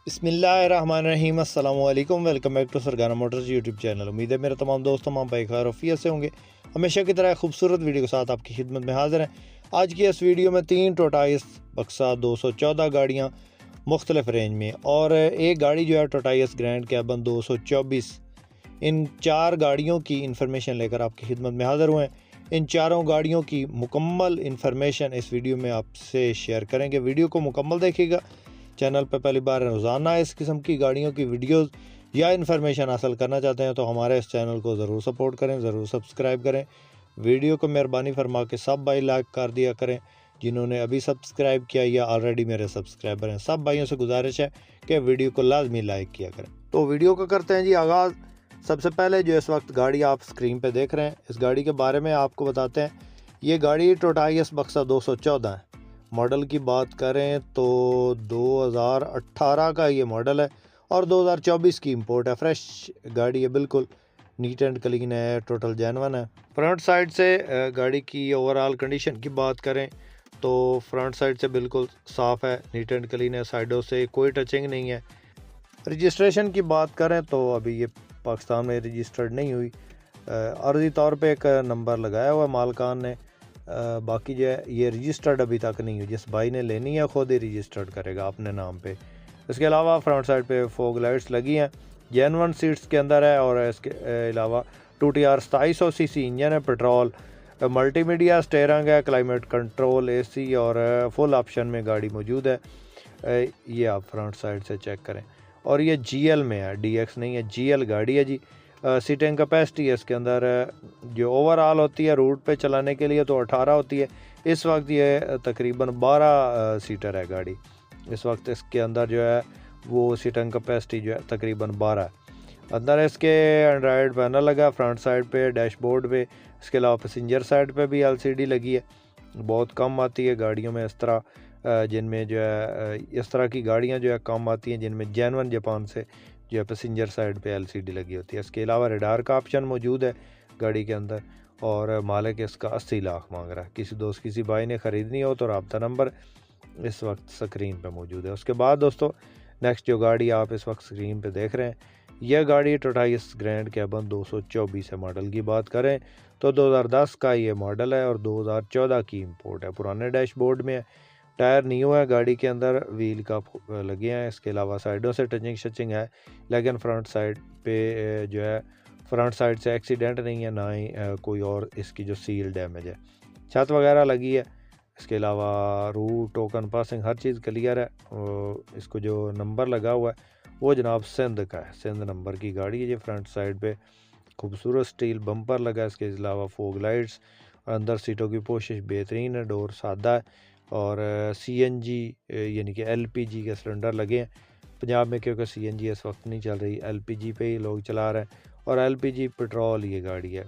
बिस्मिल्लाहिर्रहमानिर्रहीम अस्सलाम वालेकुम। Welcome back to Sargana motors YouTube channel. उम्मीद है मेरे तमाम दोस्त तमाम भाई खैर रफ़ियत से होंगे। हमेशा की तरह खूबसूरत वीडियो के साथ आपकी खिदमत में हाज़िर हैं। आज की इस वीडियो में 3 टोटाइस बक्सा 214 गाड़ियाँ मुख्तलिफ रेंज में और एक गाड़ी जो है टोटाइस ग्रैंड कैबन 224, इन 4 गाड़ियों की इन्फॉर्मेशन लेकर आपकी खिदमत में हाज़िर हुए हैं। इन चारों गाड़ियों की मुकम्मल इन्फॉर्मेशन इस वीडियो में आपसे शेयर करेंगे। वीडियो को मुकम्मल देखिएगा। चैनल पर पहली बार रोज़ाना इस किस्म की गाड़ियों की वीडियोस या इन्फॉर्मेशन हासिल करना चाहते हैं तो हमारे इस चैनल को ज़रूर सपोर्ट करें, ज़रूर सब्सक्राइब करें। वीडियो को मेहरबानी फरमा के सब भाई लाइक कर दिया करें। जिन्होंने अभी सब्सक्राइब किया या ऑलरेडी मेरे सब्सक्राइबर हैं, सब भाइयों से गुजारिश है कि वीडियो को लाजमी लाइक किया करें। तो वीडियो को करते हैं जी आगाज़। सबसे पहले जो इस वक्त गाड़ी आप स्क्रीन पर देख रहे हैं, इस गाड़ी के बारे में आपको बताते हैं। ये गाड़ी टोटाइस बक्सा 214 है। मॉडल की बात करें तो 2018 का ये मॉडल है और 2024 की इंपोर्ट है। फ्रेश गाड़ी है, बिल्कुल नीट एंड क्लीन है, टोटल जेन्युइन है। फ्रंट साइड से गाड़ी की ओवरऑल कंडीशन की बात करें तो फ्रंट साइड से बिल्कुल साफ़ है, नीट एंड क्लीन है, साइडों से कोई टचिंग नहीं है। रजिस्ट्रेशन की बात करें तो अभी ये पाकिस्तान में रजिस्टर्ड नहीं हुई, अर्जी तौर पे एक नंबर लगाया हुआ मालकान ने। बाकी जो है ये रजिस्टर्ड अभी तक नहीं हुई। जिस भाई ने लेनी है ख़ुद ही रजिस्टर्ड करेगा अपने नाम पे। इसके अलावा फ्रंट साइड पे फॉग लाइट्स लगी हैं, जेन्युइन सीट्स के अंदर है और इसके अलावा 2TR 2700 सीसी इंजन है, पेट्रोल, मल्टीमीडिया स्टेयरिंग है, क्लाइमेट कंट्रोल, AC और फुल ऑप्शन में गाड़ी मौजूद है। ये आप फ्रंट साइड से चेक करें और ये GL में है, DX नहीं है, GL गाड़ी है जी। सीटिंग कैपेसिटी है इसके अंदर जो ओवरऑल होती है रूट पे चलाने के लिए तो 18 होती है। इस वक्त ये तकरीबन 12 सीटर है गाड़ी। इस वक्त इसके अंदर जो है वो सीटिंग कैपेसिटी जो है तकरीबन 12 है। अंदर इसके एंड्रॉयड पैनल लगा फ्रंट साइड पे, डैशबोर्ड पे। इसके अलावा पैसेंजर साइड पे भी LCD लगी है। बहुत कम आती है गाड़ियों में इस तरह, जिनमें जो है इस तरह की गाड़ियाँ जो है कम आती हैं जिनमें जेन्युइन जापान से जो है पैसेंजर साइड पे LCD लगी होती है। इसके अलावा रडार का ऑप्शन मौजूद है गाड़ी के अंदर और मालिक इसका 80 लाख मांग रहा है। किसी दोस्त किसी भाई ने ख़रीदनी हो तो रब्ता नंबर इस वक्त स्क्रीन पे मौजूद है। उसके बाद दोस्तों नेक्स्ट जो गाड़ी आप इस वक्त स्क्रीन पे देख रहे हैं, यह गाड़ी टोटाइस ग्रैंड कैबन 224 है। मॉडल की बात करें तो 2010 का ये मॉडल है और 2014 की इंपोर्ट है। पुराने डैशबोर्ड में टायर न्यू है गाड़ी के अंदर, व्हील कप लगे हैं। इसके अलावा साइडों से टचिंग शचिंग है, लेकिन फ्रंट साइड पे जो है फ्रंट साइड से एक्सीडेंट नहीं है, ना ही कोई और इसकी जो सील डैमेज है। छत वगैरह लगी है। इसके अलावा रूट टोकन पासिंग हर चीज़ क्लियर है। इसको जो नंबर लगा हुआ है वो जनाब सिंध का है, सिंध नंबर की गाड़ी है। ये फ्रंट साइड पे खूबसूरत स्टील बम्पर लगा है। इसके अलावा फॉग लाइट्स, अंदर सीटों की पोशिश बेहतरीन है, डोर सादा है और CNG यानी कि LPG के सिलेंडर लगे हैं। पंजाब में क्योंकि CNG इस वक्त नहीं चल रही, LPG पे ही लोग चला रहे हैं और LPG पेट्रोल ये गाड़ी है।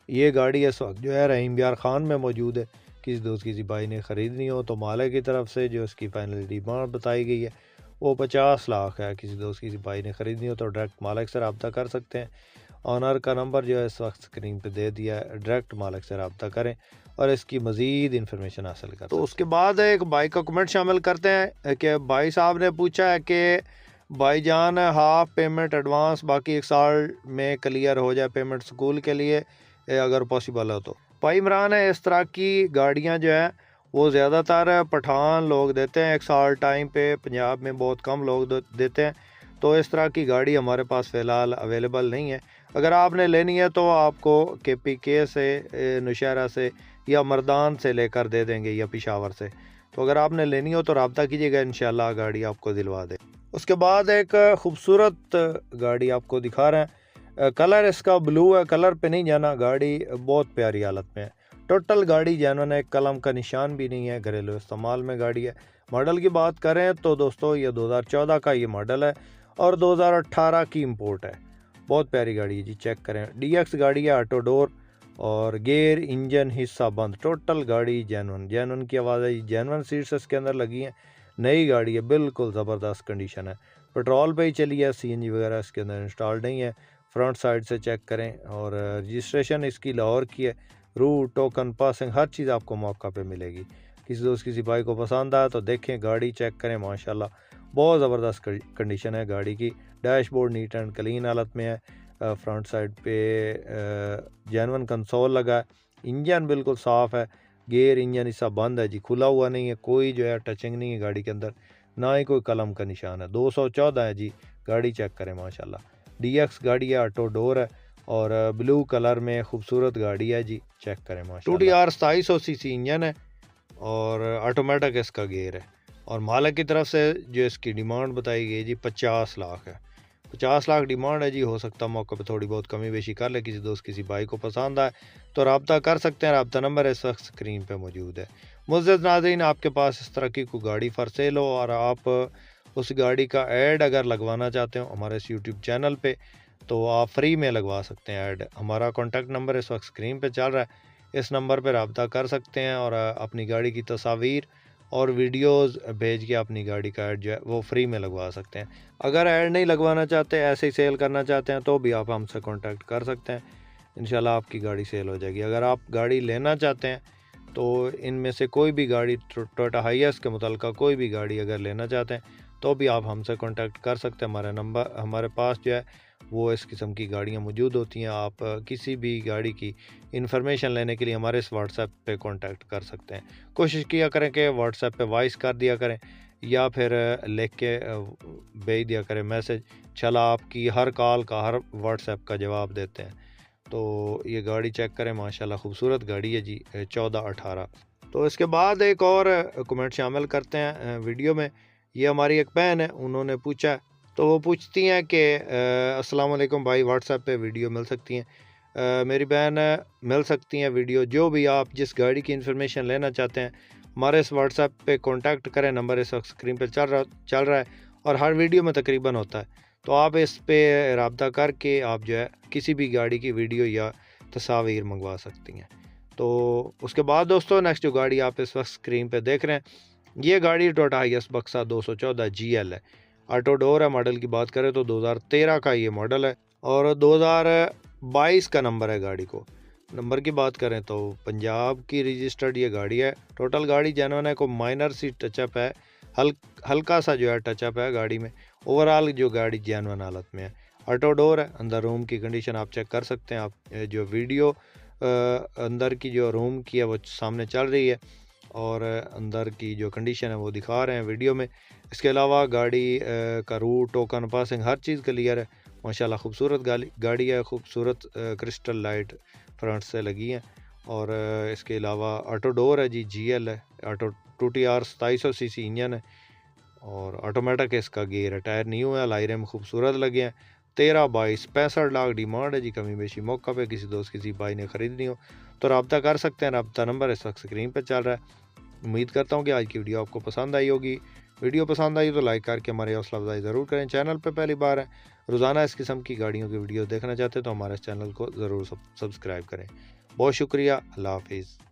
ये गाड़ी इस वक्त जो है रहीम यार ख़ान में मौजूद है। किसी दोस्त किसी भाई ने ख़रीदनी हो तो मालिक की तरफ से जो इसकी फाइनल डिमांड बताई गई है वो 50 लाख है। किसी दोस्त किसी भाई ने ख़रीदनी हो तो डायरेक्ट मालिक से रब्ता कर सकते हैं। ऑनर का नंबर जो है इस वक्त स्क्रीन पे दे दिया है, डायरेक्ट मालिक से रब्ता करें और इसकी मज़ीद इन्फॉर्मेशन हासिल करें। तो उसके बाद एक भाई का कमेंट शामिल करते हैं कि भाई साहब ने पूछा है कि भाईजान हाफ पेमेंट एडवांस बाकी 1 साल में क्लियर हो जाए पेमेंट स्कूल के लिए अगर पॉसिबल हो तो। भाई इमरान है, इस तरह की गाड़ियाँ जो है वो ज़्यादातर पठान लोग देते हैं 1 साल टाइम पे, पंजाब में बहुत कम लोग देते हैं। तो इस तरह की गाड़ी हमारे पास फ़िलहाल अवेलेबल नहीं है। अगर आपने लेनी है तो आपको KPK से, नौशहरा से या मर्दान से लेकर दे देंगे या पेशावर से। तो अगर आपने लेनी हो तो रब्ता कीजिएगा, इंशाल्लाह गाड़ी आपको दिलवा दे। उसके बाद एक खूबसूरत गाड़ी आपको दिखा रहे हैं। कलर इसका ब्लू है, कलर पे नहीं जाना, गाड़ी बहुत प्यारी हालत में है। टोटल गाड़ी जेन्युइन है, कलम का निशान भी नहीं है, घरेलू इस्तेमाल में गाड़ी है। मॉडल की बात करें तो दोस्तों ये 2014 का ये मॉडल है और 2018 की इंपोर्ट है। बहुत प्यारी गाड़ी है जी, चेक करें। DX गाड़ी है, ऑटो डोर और गेयर इंजन हिस्सा बंद। टोटल गाड़ी जेन्युइन की आवाज़ है, जेन्युइन सीट्स इसके अंदर लगी हैं। नई गाड़ी है, बिल्कुल ज़बरदस्त कंडीशन है, पेट्रोल पे ही चली है, CNG वगैरह इसके अंदर इंस्टॉल नहीं है। फ्रंट साइड से चेक करें और रजिस्ट्रेशन इसकी लाहौर की है। रूट टोकन पासिंग हर चीज़ आपको मौका पे मिलेगी। किसी दोस्त किसी भाई को पसंद आया तो देखें गाड़ी, चेक करें, माशाल्लाह बहुत ज़बरदस्त कंडीशन है गाड़ी की। डैशबोर्ड नीट एंड क्लीन हालत में है। फ्रंट साइड पे जेनवन कंसोल लगा है। इंजन बिल्कुल साफ़ है। गेयर इंजन इसका बंद है जी, खुला हुआ नहीं है, कोई जो है टचिंग नहीं है गाड़ी के अंदर, ना ही कोई कलम का निशान है। 214 है जी, गाड़ी चेक करें माशाल्लाह। DX गाड़ी है, ऑटो डोर है और ब्लू कलर में खूबसूरत गाड़ी है जी, चेक करें माशाल्लाह। 2TR 2700cc इंजन है और ऑटोमेटिक इसका गेयर है। और मालिक की तरफ से जो इसकी डिमांड बताई गई जी 50 लाख है। 50 लाख डिमांड है जी। हो सकता है मौके पे थोड़ी बहुत कमी बेशी कर ले, किसी दोस्त किसी भाई को पसंद आए तो रब्ता कर सकते हैं। रब्ता नंबर इस वक्त स्क्रीन पे मौजूद है। मुअज़्ज़ज़ नाज़रीन, आपके पास इस तरह की कोई गाड़ी फॉर सेल हो और आप उस गाड़ी का ऐड अगर लगवाना चाहते हो हमारे इस यूट्यूब चैनल पे, तो आप फ्री में लगवा सकते हैं ऐड। हमारा कॉन्टैक्ट नंबर इस वक्त स्क्रीन पर चल रहा है, इस नंबर पर रब्ता कर सकते हैं और अपनी गाड़ी की तस्वीर और वीडियोस भेज के अपनी गाड़ी का ऐड जो है वो फ्री में लगवा सकते हैं। अगर ऐड नहीं लगवाना चाहते, ऐसे ही सेल करना चाहते हैं, तो भी आप हमसे कांटेक्ट कर सकते हैं। इंशाल्लाह आपकी गाड़ी सेल हो जाएगी। अगर आप गाड़ी लेना चाहते हैं तो इनमें से कोई भी गाड़ी, टोयोटा हाइएस के मुतल्लिक़ा कोई भी गाड़ी अगर लेना चाहते हैं तो भी आप हमसे कांटेक्ट कर सकते हैं। हमारे पास जो है वो इस किस्म की गाड़ियाँ मौजूद होती हैं। आप किसी भी गाड़ी की इंफॉर्मेशन लेने के लिए हमारे इस व्हाट्सएप पे कांटेक्ट कर सकते हैं। कोशिश किया करें कि व्हाट्सएप पे वॉइस कर दिया करें या फिर लिख के भेज दिया करें मैसेज। चला आपकी हर कॉल का, हर व्हाट्सएप का जवाब देते हैं। तो ये गाड़ी चेक करें माशाल्लाह, खूबसूरत गाड़ी है जी 1418। तो इसके बाद एक और कमेंट शामिल करते हैं वीडियो में। ये हमारी एक बहन है, उन्होंने पूछा, तो वो पूछती हैं कि अस्सलाम वालेकुम भाई, व्हाट्सएप पे वीडियो मिल सकती हैं? मेरी बहन, मिल सकती हैं वीडियो। जो भी आप जिस गाड़ी की इन्फॉर्मेशन लेना चाहते हैं हमारे इस व्हाट्सएप पे कांटेक्ट करें। नंबर इस वक्त स्क्रीन पे चल रहा है और हर वीडियो में तकरीबन होता है। तो आप इस पे रब्ता करके आप जो है किसी भी गाड़ी की वीडियो या तस्वीर मंगवा सकती हैं। तो उसके बाद दोस्तों, नेक्स्ट जो गाड़ी आप इस वक्त स्क्रीन पे देख रहे हैं, ये गाड़ी टोयोटा हाइएस बक्सा 214 GL है। ऑटो डोर है। मॉडल की बात करें तो 2013 का ये मॉडल है और 2022 का नंबर है गाड़ी को। नंबर की बात करें तो पंजाब की रजिस्टर्ड ये गाड़ी है। टोटल गाड़ी जेन्युइन है, को माइनर सी टचअप है, हल्का सा जो है टचअप है गाड़ी में। ओवरऑल जो गाड़ी जेन्युइन हालत में है। ऑटो डोर है। अंदर रूम की कंडीशन आप चेक कर सकते हैं। आप जो वीडियो अंदर की जो रूम की है वो सामने चल रही है और अंदर की जो कंडीशन है वो दिखा रहे हैं वीडियो में। इसके अलावा गाड़ी का रूट, टोकन पासिंग, हर चीज़ क्लियर है माशाल्लाह। खूबसूरत गाड़ी है। खूबसूरत क्रिस्टल लाइट फ्रंट से लगी हैं और इसके अलावा ऑटो डोर है जी, GL है। ऑटो 2TR 2700cc इंजन है और ऑटोमेटिक इसका गेयर है। टायर न्यू है, लाइरें में खूबसूरत लगे हैं। 13, 22, 65 लाख डिमांड है जी। कमी बेशी मौका पे किसी दोस्त किसी भाई ने ख़रीदनी हो तो रब्ता कर सकते हैं। रब्ता नंबर इस वक्त स्क्रीन पर चल रहा है। उम्मीद करता हूँ कि आज की वीडियो आपको पसंद आई होगी। वीडियो पसंद आई तो लाइक करके हमारी हौसला अफजाई ज़रूर करें। चैनल पे पहली बार है, रोज़ाना इस किस्म की गाड़ियों की वीडियो देखना चाहते हैं तो हमारे चैनल को ज़रूर सब्सक्राइब करें। बहुत शुक्रिया। अल्लाह हाफिज़।